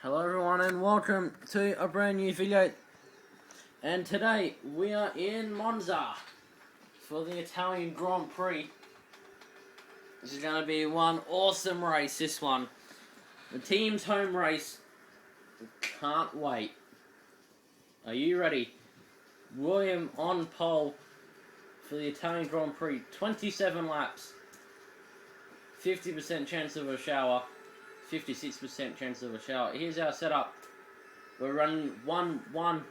Hello everyone and welcome to a brand new video, and today we are in Monza for the Italian Grand Prix. This is going to be one awesome race, this one. The team's home race. Can't wait. Are you ready? William on pole for the Italian Grand Prix. 27 laps. 50% chance of a shower. 56% chance of a shower. Here's our setup. We're running 1-1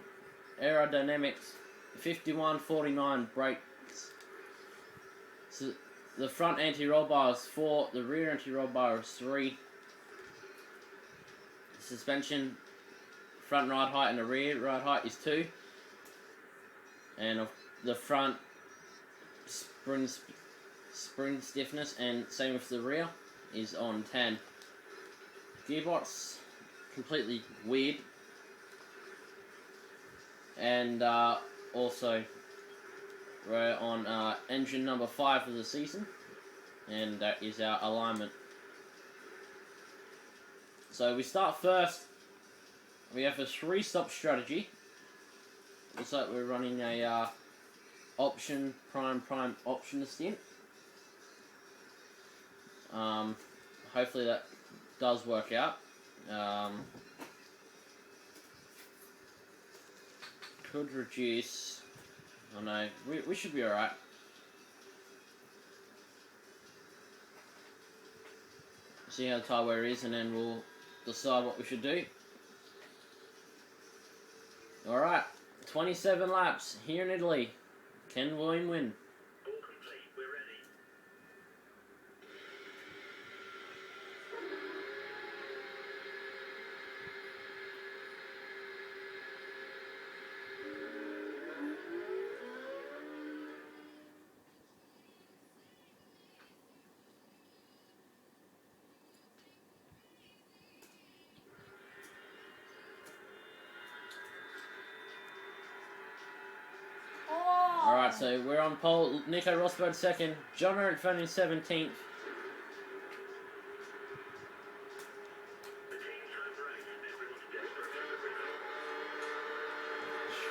aerodynamics, 51-49 brakes. So the front anti-roll bar is 4, the rear anti-roll bar is 3. Suspension, front ride height and the rear ride height is 2. And the front spring stiffness, and same with the rear, is on 10. Gearbox, completely weird, and also we're on engine number 5 of the season, and that is our alignment. So we start first. We have a 3-stop strategy. Looks like we're running a option prime option stint. Hopefully that does work out. Could reduce. Oh no, we should be alright. See how the tyre wear is, and then we'll decide what we should do. Alright, 27 laps here in Italy. Can William win? Alright, so we're on pole. Nico Rosberg second, John Eric Fanning 17th.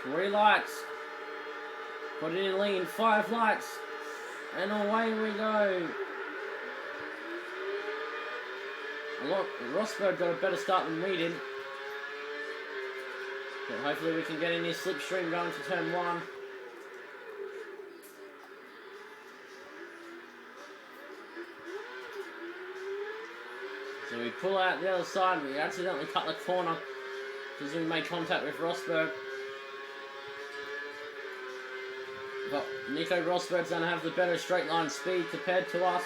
Three lights. Put it in lean. 5 lights. And away we go. Look, Rosberg got a better start than we did. But hopefully we can get in this slipstream going to turn 1. So we pull out the other side, we accidentally cut the corner because we made contact with Rosberg. But Nico Rosberg's going to have the better straight line speed compared to us.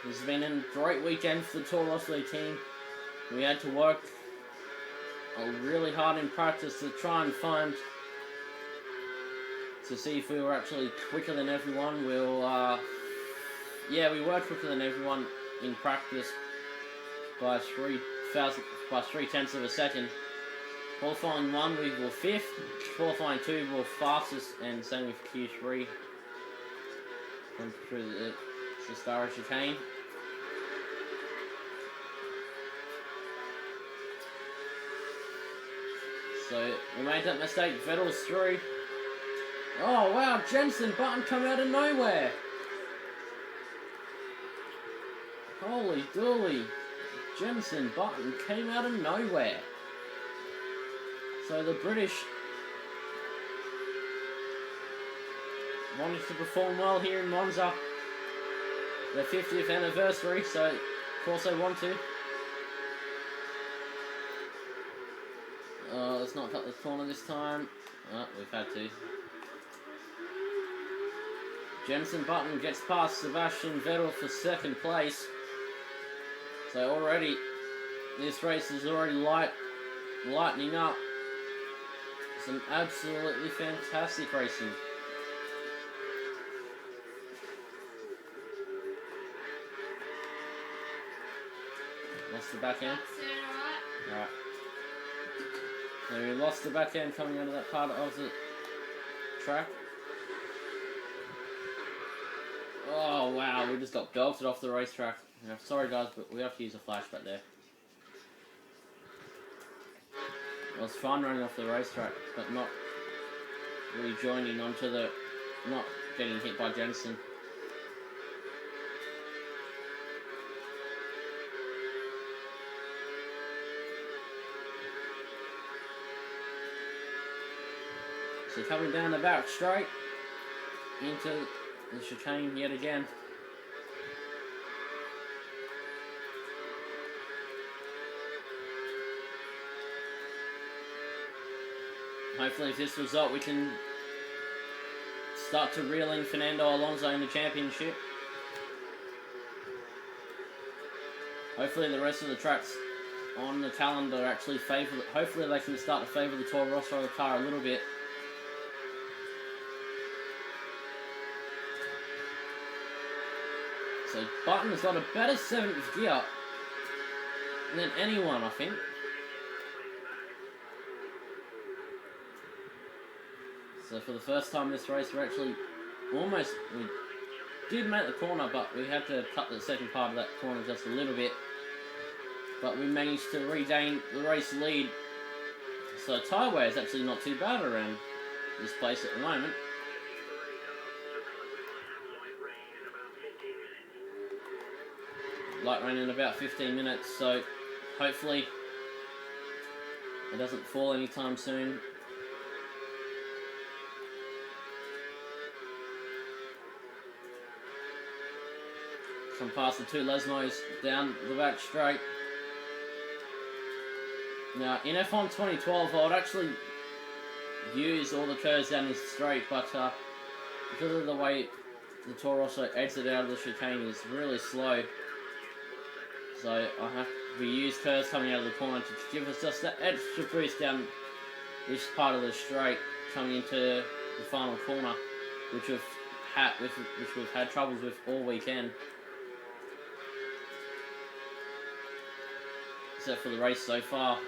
This has been a great weekend for the Tour Rosberg team. We had to work really hard in practice to try and find, to see if we were actually quicker than everyone. Yeah, we were quicker than everyone in practice by 3/10 of a second. Qualifying 1, we were 5th. Qualifying 2, we were fastest, and same with Q3. Went through the Sestara chicane. So we made that mistake. Vettel's through. Oh wow, Jensen Button come out of nowhere. Holy dooly. Jensen Button came out of nowhere. So the British wanted to perform well here in Monza. Their 50th anniversary, so of course they want to. Let's not cut the corner this time. Oh, we've had to. Jensen Button gets past Sebastian Vettel for 2nd place. So already, this race is already lightening up. Some absolutely fantastic racing. Lost the back end. Alright. So we lost the back end coming out of that part of the track. Oh wow, we just got belted off the racetrack. Yeah, sorry guys, but we have to use a flashback there. It was fun running off the racetrack, but not rejoining onto the... not getting hit by Jensen. So coming down the back straight into the chicane yet again. Hopefully with this result we can start to reel in Fernando Alonso in the championship. Hopefully the rest of the tracks on the calendar actually favour... hopefully they can start to favour the Toro Rosso car a little bit. So Button has got a better 7th gear than anyone, I think. So for the first time this race, we're actually almost... we did make the corner, but we had to cut the second part of that corner just a little bit. But we managed to regain the race lead. So tyre wear is actually not too bad around this place at the moment. Light rain in about 15 minutes, so hopefully it doesn't fall anytime soon. Come past the two Lesmos down the back straight. Now in F1 2012 I would actually use all the curves down this straight, but because of the way the Toro Rosso exit out of the chicane is really slow, so I have to use curves coming out of the corner to give us just that extra boost down this part of the straight coming into the final corner, which we've had troubles with all weekend, except for the race so far.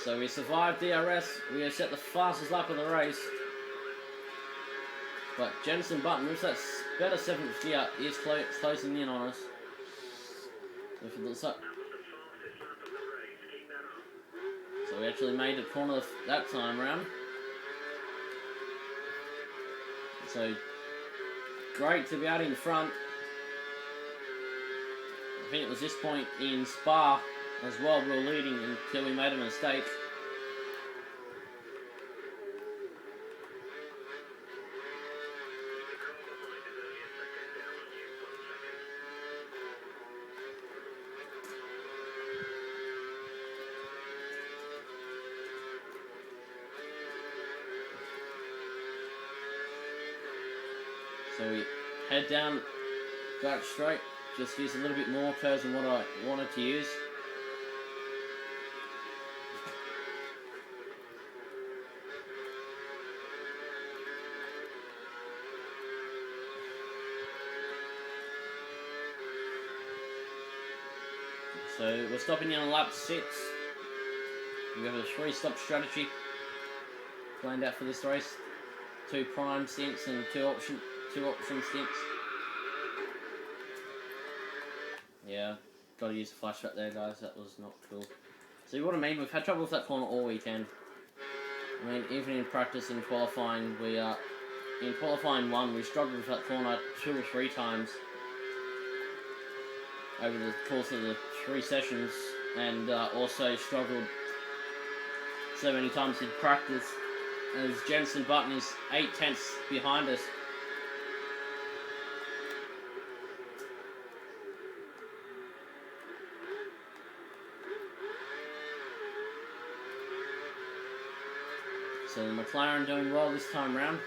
So we survived DRS. We have set the fastest lap of the race. But Jensen Button, with that better 7th gear, is closing in on us. So if it looks like... so we actually made the corner that time round. So great to be out in front. I think it was this point in Spa as well we were leading until we made a mistake. So we head down, back straight, just use a little bit more curves than what I wanted to use. So we're stopping in on lap 6. We have a 3-stop strategy planned out for this race. 2 prime stints and 2 option stints. Yeah, gotta use the flashback there, guys. That was not cool. See what I mean? We've had trouble with that corner all weekend. I mean, even in practice and qualifying, in qualifying 1, we struggled with that corner 2 or 3 times over the course of the 3 sessions, and also struggled so many times in practice, as Jensen Button is 8/10 behind us. So the McLaren doing well this time round.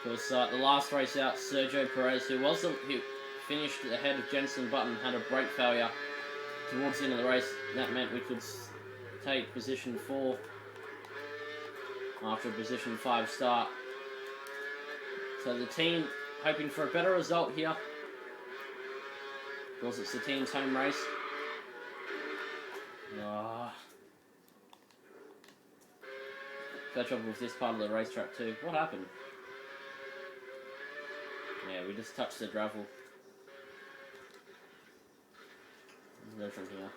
Because the last race out, Sergio Perez, who finished ahead of Jensen Button, had a brake failure towards the end of the race. That meant we could take position 4 after a position 5 start. So the team hoping for a better result here, because it's the team's home race. catch up with this part of the racetrack too. What happened? Yeah, we just touched the gravel. Let's go from here.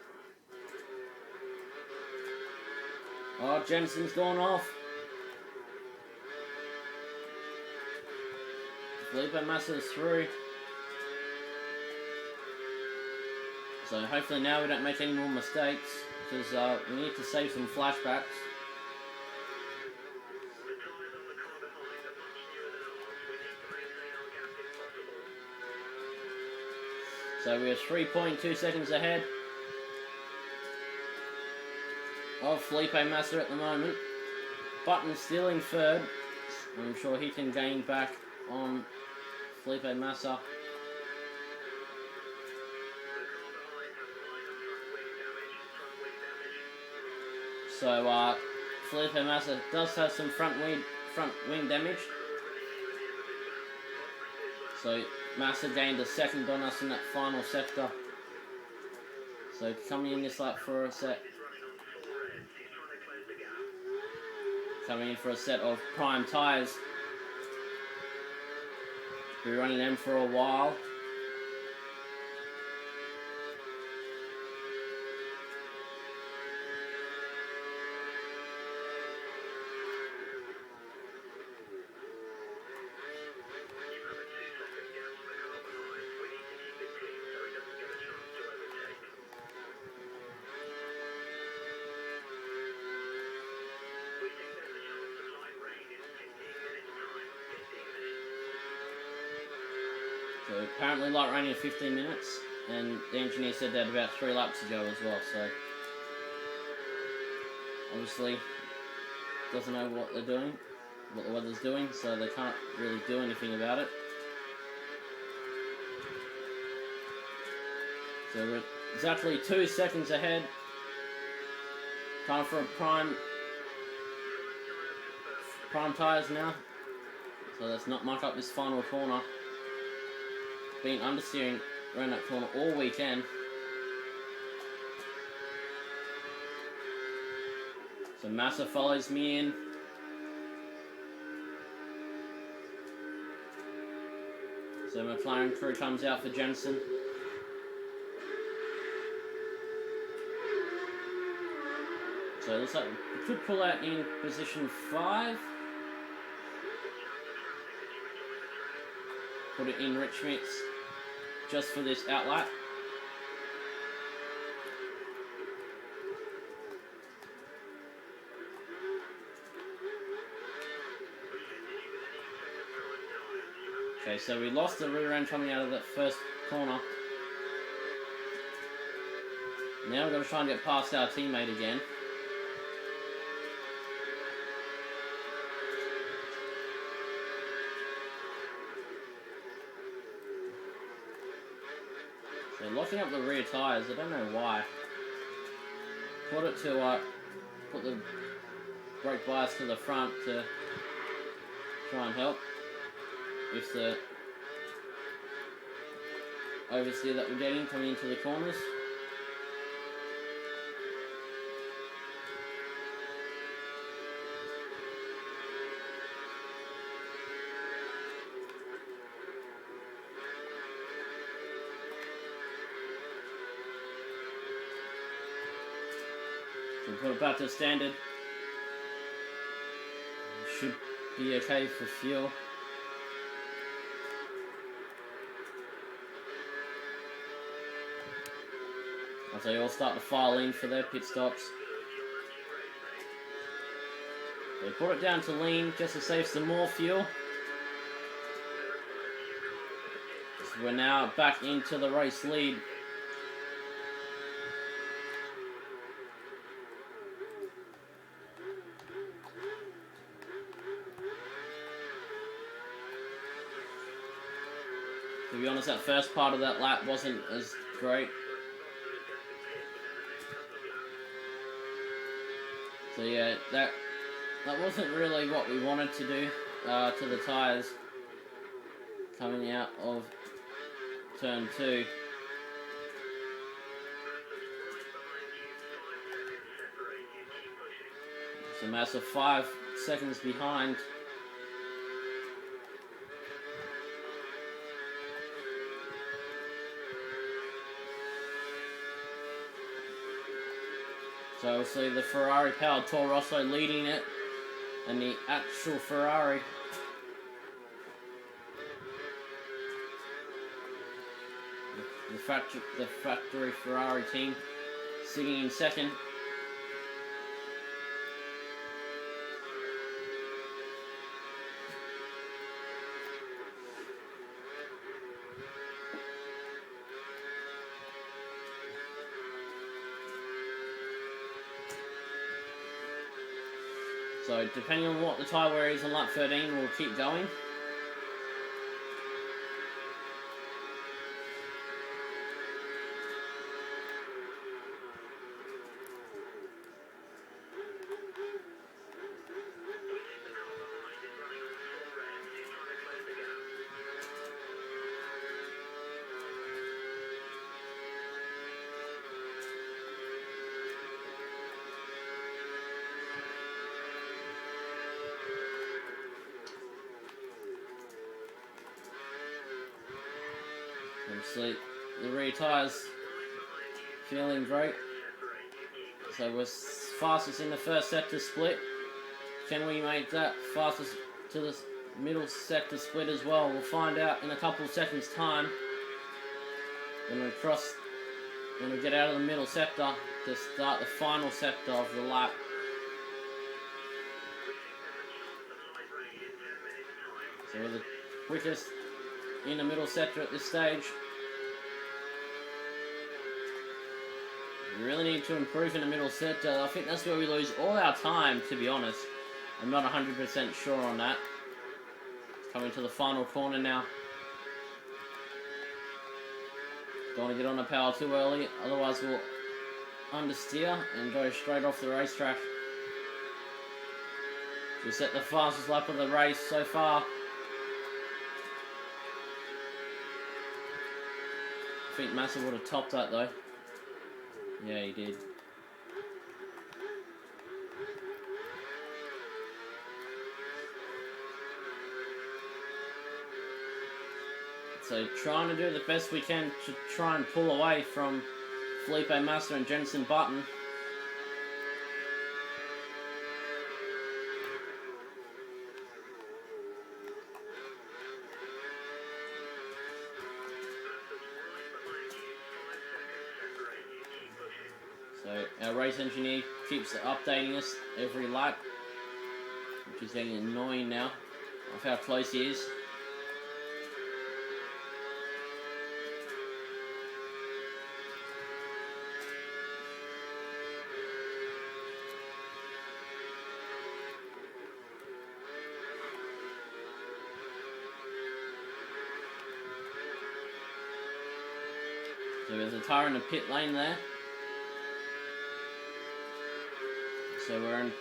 Oh, Jensen's gone off. Felipe Massa's through. So hopefully now we don't make any more mistakes, because we need to save some flashbacks. So we're 3.2 seconds ahead of Felipe Massa at the moment. Button's still in third. I'm sure he can gain back on Felipe Massa. So Felipe Massa does have some front wing damage. So Massa gained a second on us in that final sector. So coming in this lap for a set. Coming in for a set of prime tyres. We're running them for a while. So apparently light rain in 15 minutes, and the engineer said that about 3 laps to go as well, so obviously doesn't know what they're doing, what the weather's doing, so they can't really do anything about it. So we're exactly 2 seconds ahead. Time for a prime tyres now, so let's not muck up this final corner. Been understeering around that corner all weekend. So Massa follows me in. So McLaren crew comes out for Jensen. So it looks like we could pull out in position 5. Put it in Rich Mix just for this outlap. Okay, so we lost the rear end coming out of that first corner. Now we're going to try and get past our teammate again. So locking up the rear tyres, I don't know why. Put it to put the brake bias to the front to try and help with the oversteer that we're getting coming into the corners. We'll put it back to standard. Should be okay for fuel. As they all start to file in for their pit stops. They put it down to lean just to save some more fuel. So we're now back into the race lead. To be honest, that first part of that lap wasn't as great. So yeah, that wasn't really what we wanted to do to the tyres coming out of turn 2. So Massa 5 seconds behind. So obviously the Ferrari powered Toro Rosso leading it, and the actual Ferrari the factory Ferrari team sitting in second. So depending on what the tyre wear is on lap 13, we'll keep going. Obviously, the rear tyres feeling great. So we're fastest in the first sector split. Can we make that fastest to the middle sector split as well? We'll find out in a couple of seconds' time when we get out of the middle sector to start the final sector of the lap. So we're the quickest in the middle sector at this stage. We really need to improve in the middle sector. I think that's where we lose all our time, to be honest. I'm not 100% sure on that. It's coming to the final corner now. Don't want to get on the power too early, otherwise we'll understeer and go straight off the racetrack. We set the fastest lap of the race so far. I think Massa would have topped that though. Yeah, he did. So trying to do the best we can to try and pull away from Felipe Massa and Jenson Button. So our race engineer keeps updating us every lap, which is getting annoying now of how close he is. So there's a tyre in the pit lane there. So we're in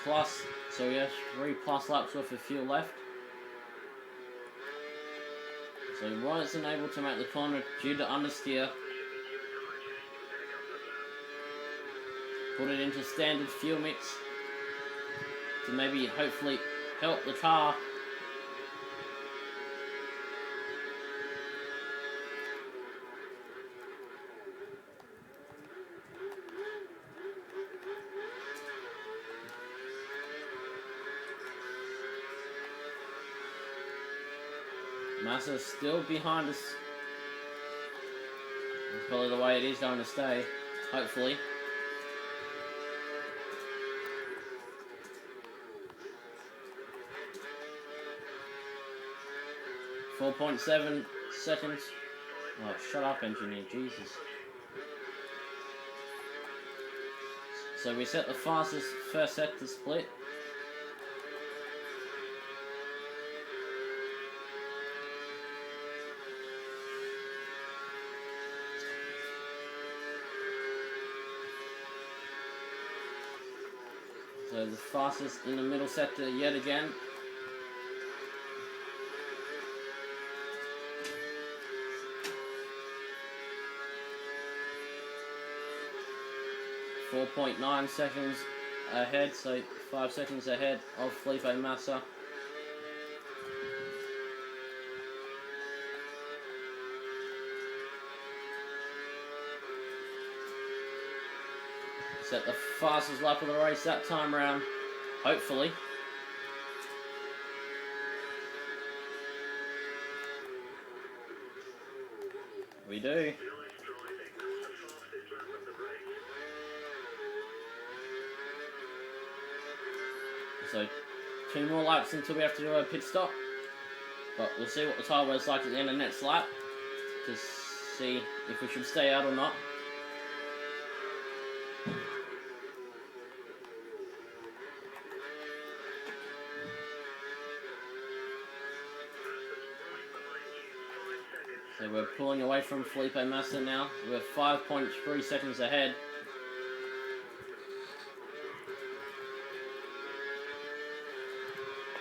plus, so we have 3+ laps worth of fuel left. So he wasn't able to make the corner due to understeer. Put it into standard fuel mix to maybe hopefully help the car. Massa's still behind us. That's probably the way it is going to stay, hopefully. .7 seconds. Oh, shut up, engineer, Jesus. So we set the fastest first sector split. So the fastest in the middle sector yet again. .9 seconds ahead, so 5 seconds ahead of Felipe Massa. Set the fastest lap of the race that time round, hopefully. We do. So 2 more laps until we have to do a pit stop. But we'll see what the tyre wear's like at the end of the next lap to see if we should stay out or not. So we're pulling away from Felipe Massa now. We're 5.3 seconds ahead.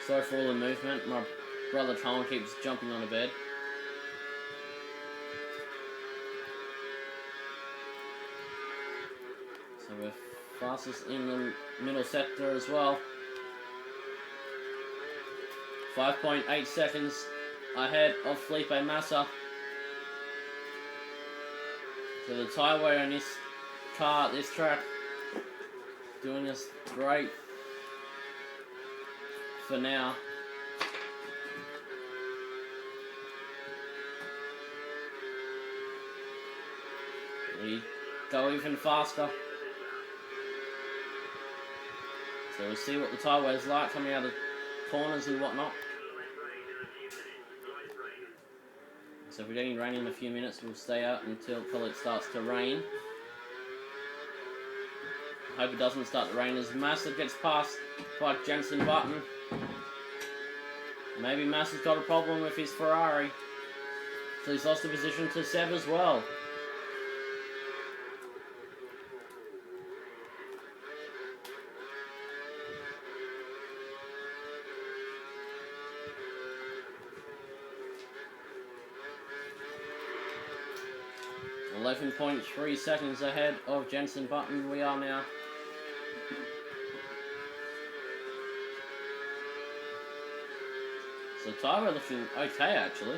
Sorry for all the movement. My brother Tom keeps jumping on the bed. So we're fastest in the middle sector as well. 5.8 seconds ahead of Felipe Massa. So the tyre wear on this car at this track doing us great for now. We go even faster. So we'll see what the tyre wear's like coming out of corners and whatnot. So if we're getting rain in a few minutes, we'll stay out until it starts to rain. Hope it doesn't start to rain as Massa gets past by Jenson Button. Maybe Massa's got a problem with his Ferrari. So he's lost the position to Seb as well. .3 seconds ahead of Jenson Button we are now. So tyre looking okay actually.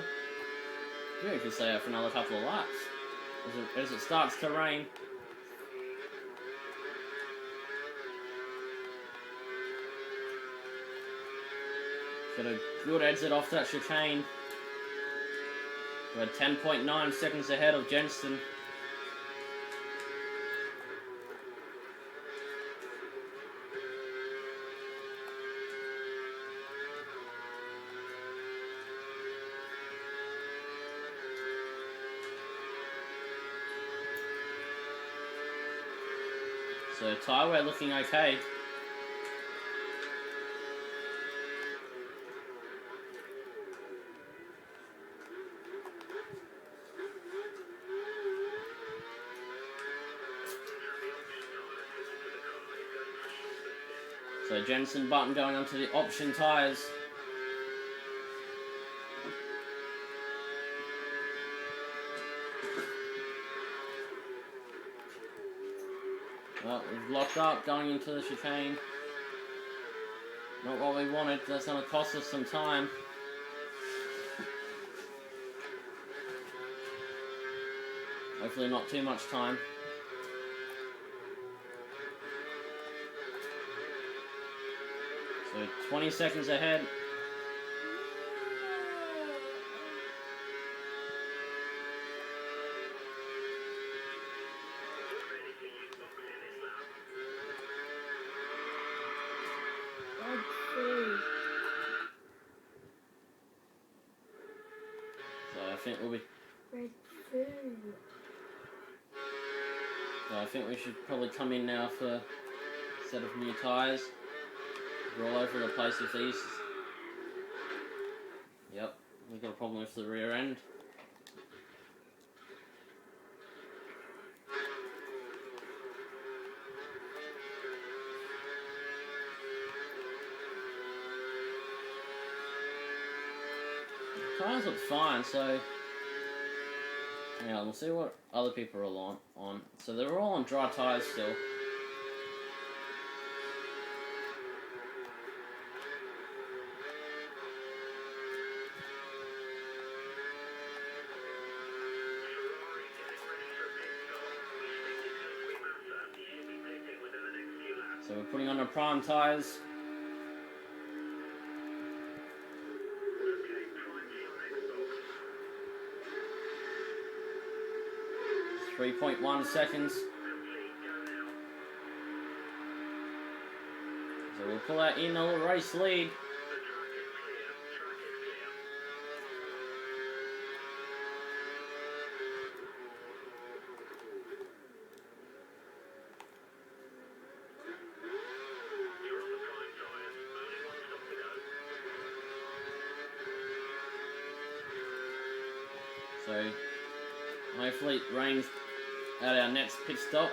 Yeah, you can stay out for another couple of laps as it starts to rain. Got a good exit off that chicane. We're 10.9 seconds ahead of Jenson. So tyre wear looking okay. So Jenson Button going onto the option tyres. Well, we've locked up going into the chicane. Not what we wanted, that's going to cost us some time. Hopefully not too much time. So 20 seconds ahead. So I think we'll be... So I think we should probably come in now for a set of new tyres. We're all over the place with these. Yep, we've got a problem with the rear end. The tyres look fine, so yeah, we'll see what other people are on. So they're all on dry tyres still. putting on the prime tyres. 3.1 seconds. So we'll pull out in a race lead. So hopefully it rains at our next pit stop.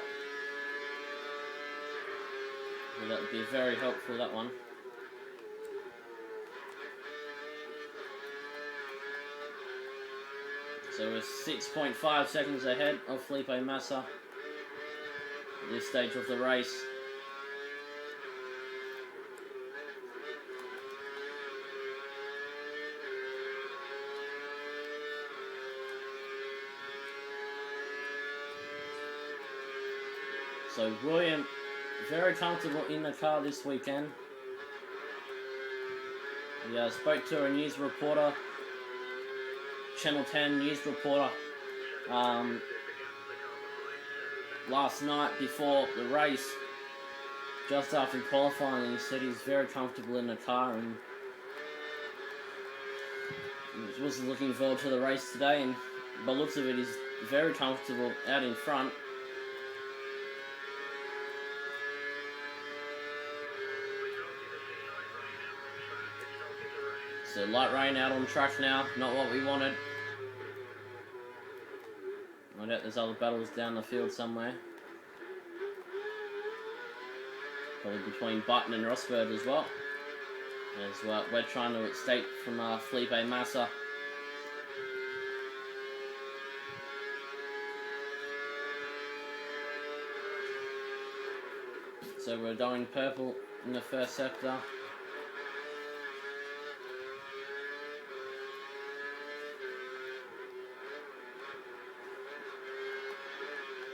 Well, that would be very helpful, that one. So we're 6.5 seconds ahead of Felipe Massa at this stage of the race. So William, very comfortable in the car this weekend. He spoke to a news reporter, Channel 10 news reporter, last night before the race, just after qualifying, and he said he's very comfortable in the car and he was looking forward to the race today, and by the looks of it, he's very comfortable out in front. So light rain out on track now, not what we wanted. I doubt there's other battles down the field somewhere. Probably between Button and Rosberg as well. As well, we're trying to escape from Felipe Massa. So we're going purple in the first sector.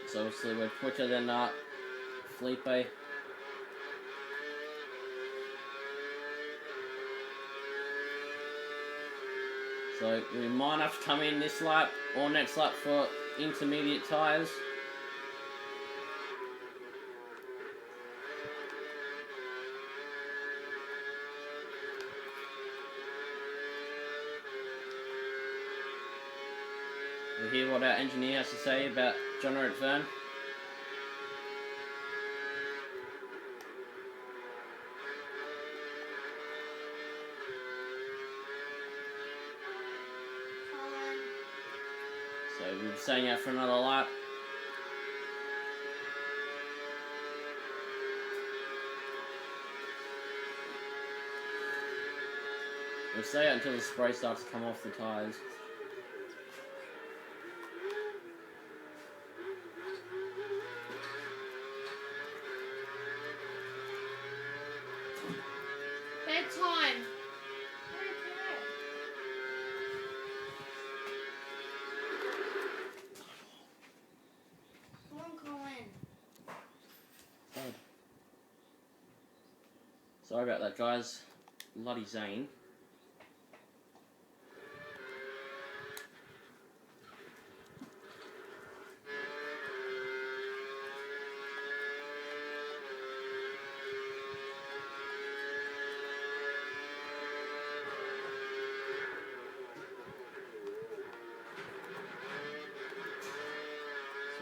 So obviously we're quicker than Felipe. So we might have to come in this lap or next lap for intermediate tyres. We'll hear what our engineer has to say about John Eric Verne. So we're staying out for another lap. We'll stay out until the spray starts to come off the tyres. Bedtime. Come on, Colin. Sorry about that, guys. Bloody Zane.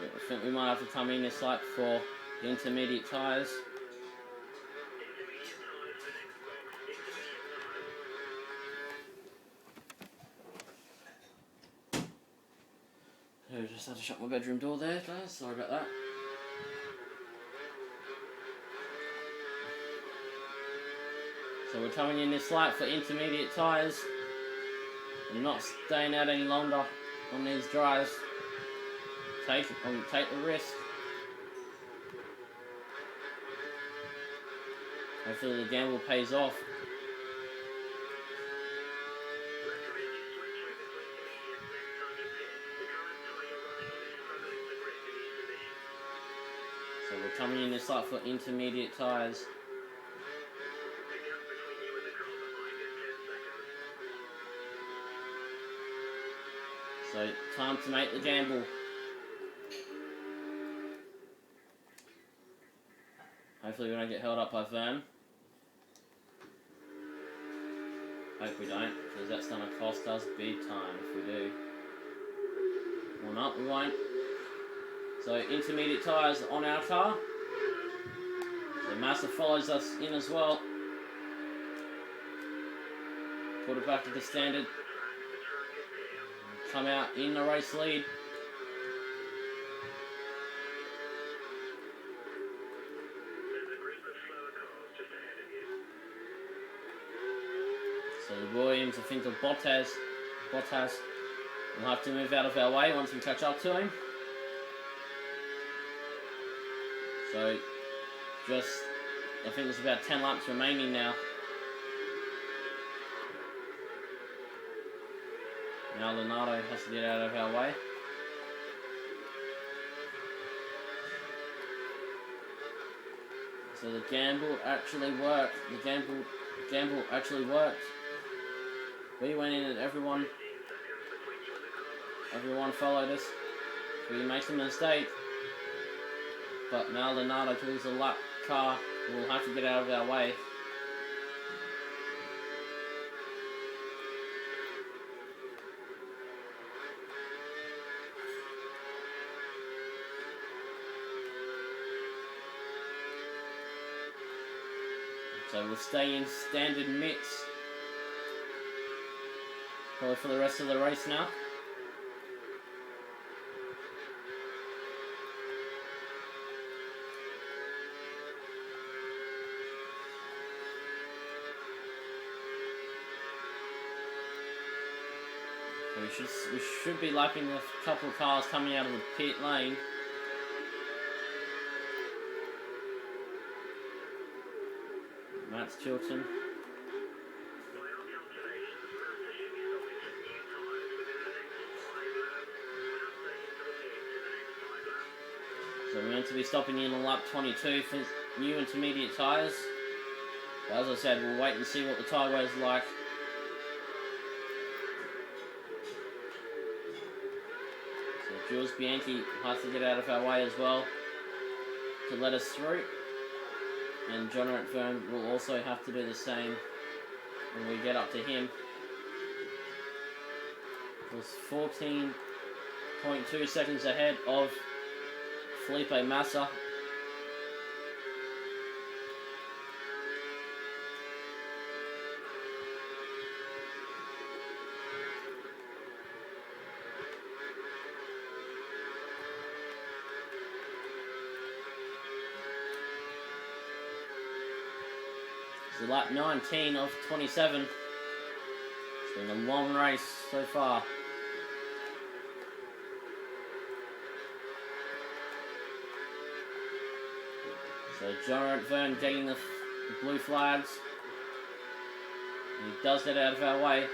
I think we might have to come in this lap for the intermediate tyres. I just had to shut my bedroom door there, guys. Sorry about that. So we're coming in this lap for intermediate tyres. We're not staying out any longer on these drives. Take the risk. Hopefully the gamble pays off. So we're coming in this like for intermediate tyres. So, time to make the gamble. Hopefully we don't get held up by Vern. Hope we don't, because that's going to cost us big time if we do. Well, not, we won't. So, intermediate tyres on our car. So, Massa follows us in as well. Put it back to the standard. Come out in the race lead. So the Williams, I think of Bottas will have to move out of our way once we catch up to him. So just, I think there's about 10 laps remaining now. Now Leonardo has to get out of our way. So the gamble actually worked. The gamble actually worked. We went in and everyone followed us. We made a mistake. But Maldonado, because he's a lap car, will have to get out of our way. So we'll stay in standard mix probably for the rest of the race now. We should be lapping a couple of cars coming out of the pit lane. Matt's Chilton. So we're meant to be stopping in on lap 22 for new intermediate tyres. But as I said, we'll wait and see what the tyre wear is like. So Jules Bianchi has to get out of our way as well to let us through. And John Vern will also have to do the same when we get up to him. It was 14.2 seconds ahead of Felipe Massa. So lap 19 of 27. It's been a long race so far. So John Vern getting the blue flags. He does get out of our way.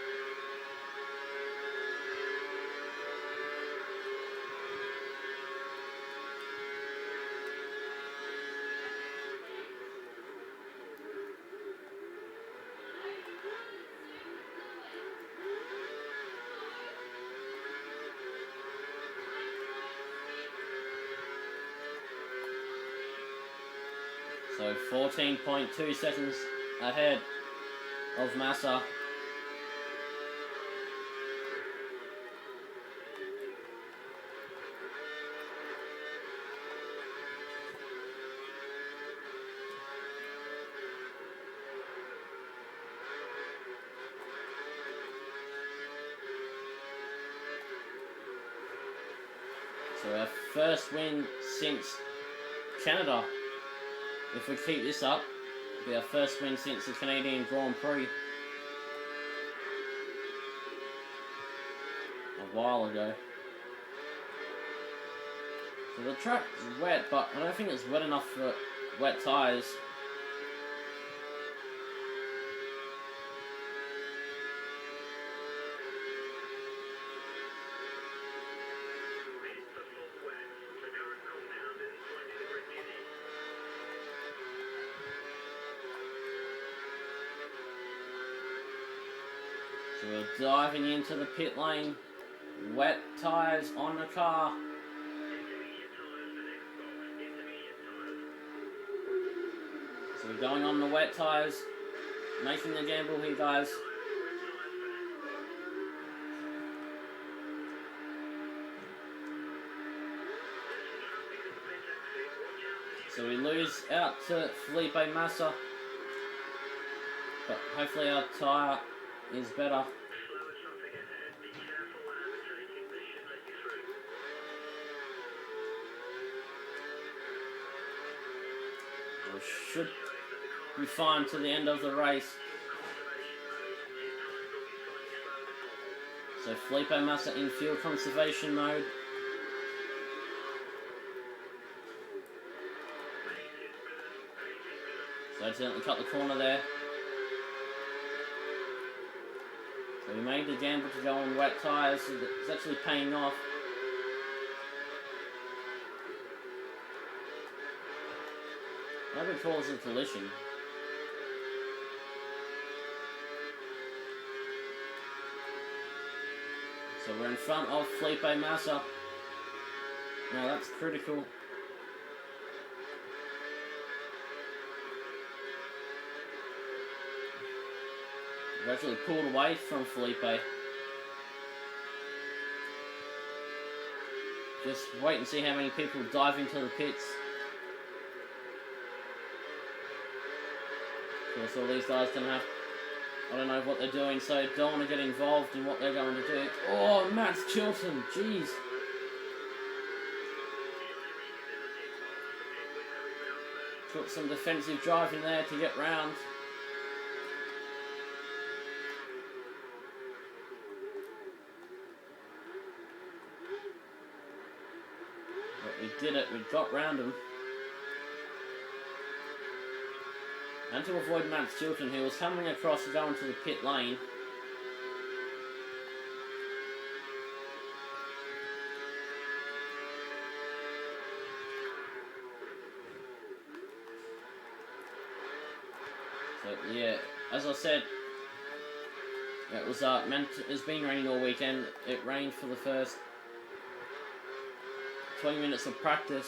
So 14.2 seconds ahead of Massa. So our first win since Canada. If we keep this up, it'll be our first win since the Canadian Grand Prix a while ago. So the track is wet, but I don't think it's wet enough for wet tyres. So we're diving into the pit lane. Wet tyres on the car. So we're going on the wet tyres. Making the gamble here, guys. So we lose out to Felipe Massa. But hopefully our tyre is better. We should be fine to the end of the race. So Felipe Massa in fuel conservation mode. So accidentally cut the corner there. So we made the gamble to go on wet tyres. It's actually paying off. Maybe it caused a collision. So we're in front of Felipe Massa. Now that's critical. We've actually pulled away from Felipe. Just wait and see how many people dive into the pits. Of course, all these guys gonna have, I don't know what they're doing, so don't want to get involved in what they're going to do. Oh, Matt Chilton, jeez. Took some defensive driving there to get round. But we did it, we got round him. And to avoid Matt Chilton, who was coming across and going to the pit lane. So yeah, as I said, it was it's been raining all weekend. It rained for the first 20 minutes of practice.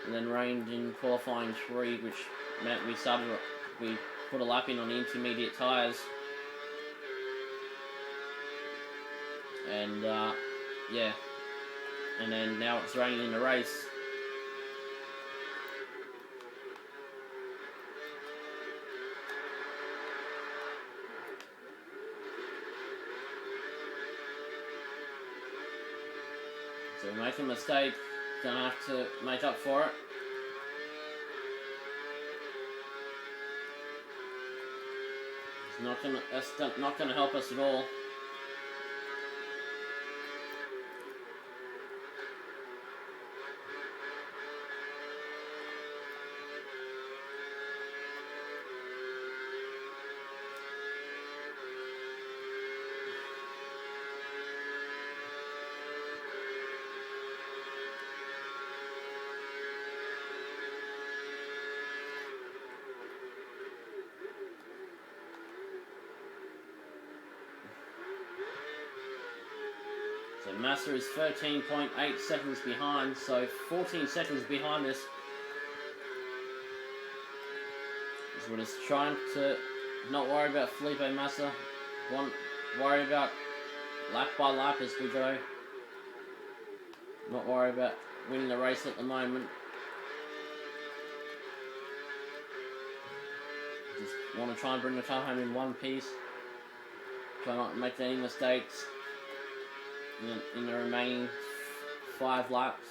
And then rained in qualifying 3, which meant we put a lap in on the intermediate tyres. And yeah, and then now it's raining in the race. So we make a mistake. Gonna have to make up for it. That's not gonna help us at all. So Massa is 13.8 seconds behind, so 14 seconds behind us. So we're just trying to not worry about Felipe Massa, worry about lap by lap as we go. Not worry about winning the race at the moment. Just want to try and bring the car home in one piece. Try not to make any mistakes in the remaining 5 laps.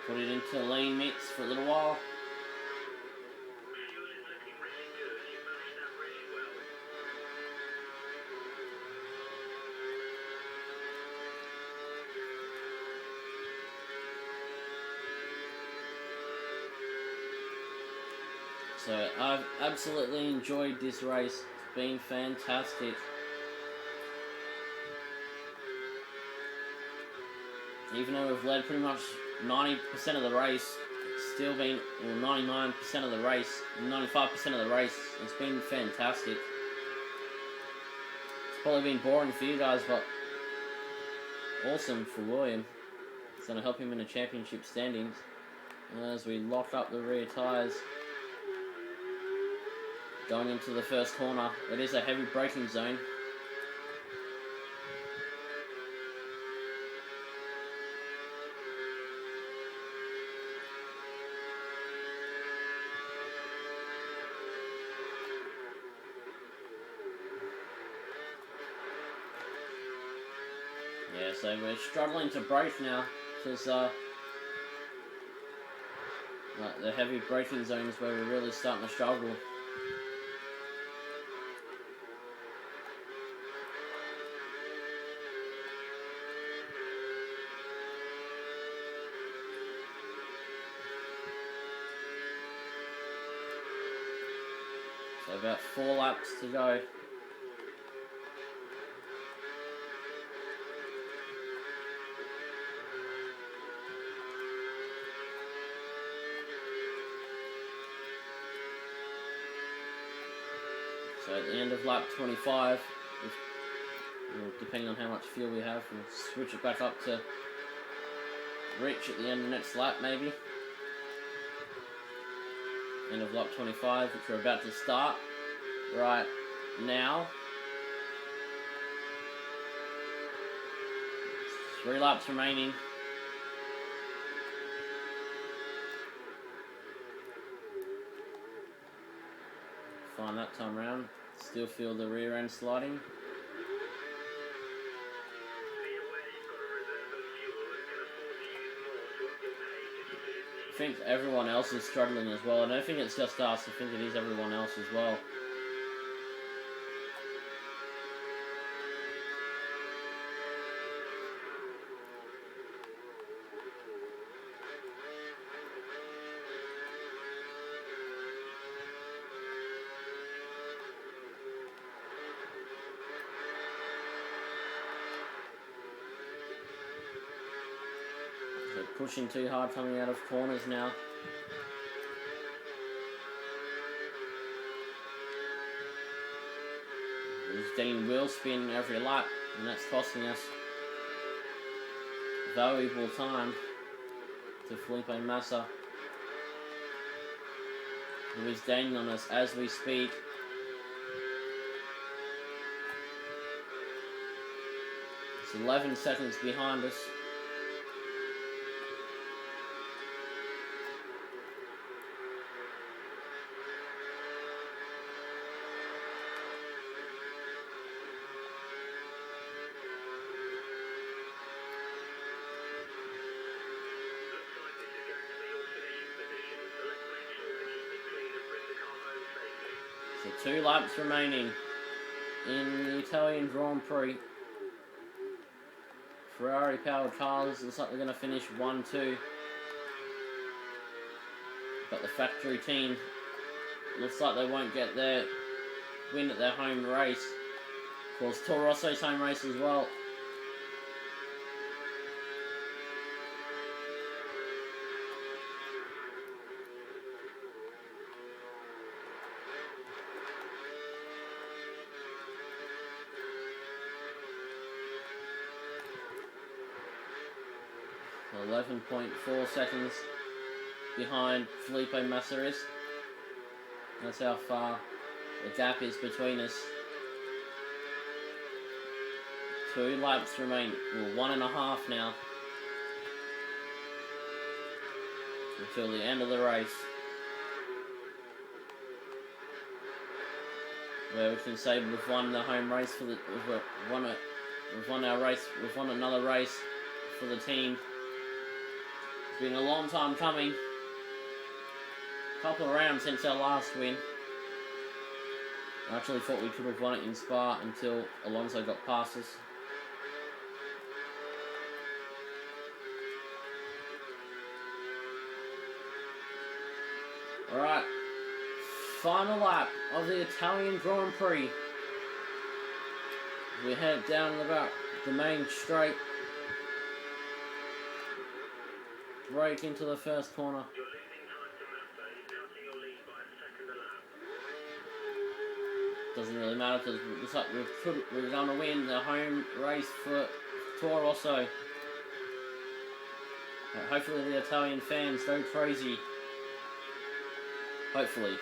Put it into lean mix for a little while. So I've absolutely enjoyed this race. It's been fantastic. Even though we've led pretty much 90% of the race, it's still been, or 99% of the race, 95% of the race, it's been fantastic. It's probably been boring for you guys, but awesome for William. It's going to help him in the championship standings. As we lock up the rear tyres, going into the first corner. It is a heavy braking zone. Yeah, so we're struggling to brake now because the heavy braking zone is where we're really starting to struggle. So about 4 laps to go. So at the end of lap 25, depending on how much fuel we have, we'll switch it back up to Rich at the end of the next lap maybe. End of lap 25, which we're about to start right now. 3 laps remaining. Fine that time round. Still feel the rear end sliding. I think everyone else is struggling as well. I don't think it's just us, I think it is everyone else as well. Pushing too hard coming out of corners now. He's getting wheel spin every lap, and that's costing us valuable time to Felipe Massa, who is gaining on us as we speak. It's 11 seconds behind us. So 2 laps remaining in the Italian Grand Prix. Ferrari powered cars, looks like they're going to finish 1-2. But the factory team looks like they won't get their win at their home race. Of course, Toro Rosso's home race as well. So 11.4 seconds behind Felipe Massa is. That's how far the gap is between us. 2 laps remain, well, 1.5 now, until the end of the race, where we can say we've won the home race for the, we've won our race, we've won another race for the team. It's been a long time coming. Couple of rounds since our last win. I actually thought we could have won it in Spa until Alonso got past us. Alright, final lap of the Italian Grand Prix. We head down about the main straight. break into the first corner. Doesn't really matter because it looks like we're going to win the home race for Toro Rosso. Hopefully the Italian fans go crazy. Hopefully.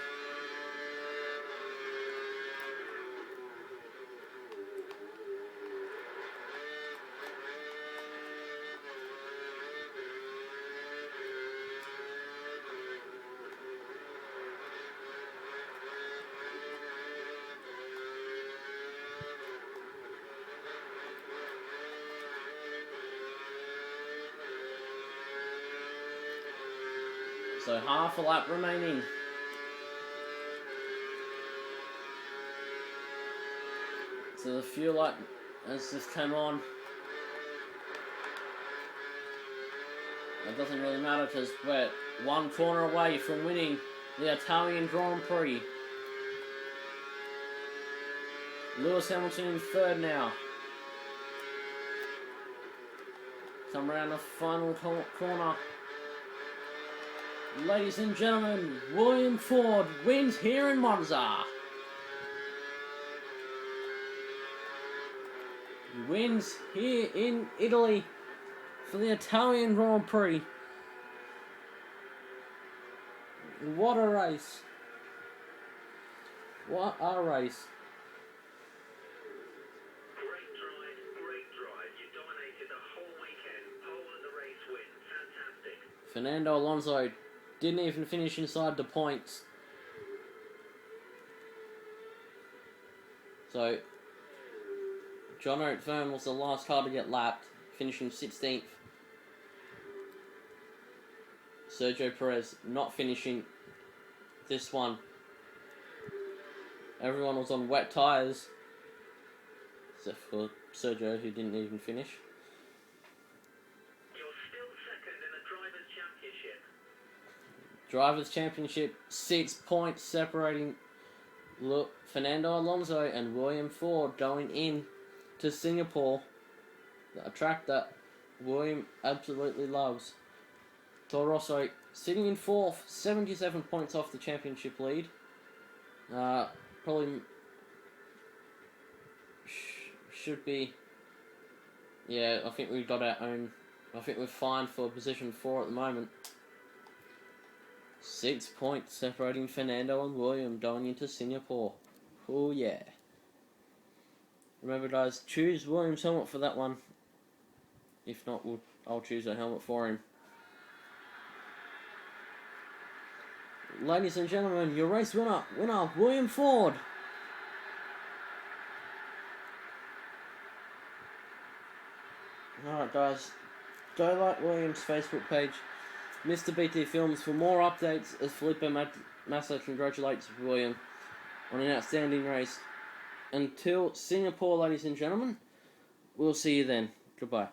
So half a lap remaining. So the fuel light has just come on. It doesn't really matter because we're one corner away from winning the Italian Grand Prix. Lewis Hamilton in third now. Come around the final corner. Ladies and gentlemen, William Ford wins here in Monza. He wins here in Italy for the Italian Grand Prix. What a race. What a race. Great drive. You dominated the whole weekend. Pole and the race win. Fantastic. Fernando Alonso didn't even finish inside the points. So, John O'Fern was the last car to get lapped, finishing 16th. Sergio Perez not finishing this one. Everyone was on wet tyres, except for Sergio, who didn't even finish. You're still second in the Drivers' Drivers' Championship. Championship, 6 points separating Fernando Alonso and William Ford going in to Singapore, a track that William absolutely loves. Toro Rosso sitting in 4th, 77 points off the championship lead. Probably should be. Yeah, I think we've got our own. I think we're fine for position 4 at the moment. 6 points separating Fernando and William going into Singapore. Oh yeah. Remember guys, choose William's helmet for that one. If not, I'll choose a helmet for him. Ladies and gentlemen, your race winner, William Ford. Alright guys, go like William's Facebook page, Mr. BT Films, for more updates as Felipe Massa congratulates William on an outstanding race. Until Singapore, ladies and gentlemen, we'll see you then. Goodbye.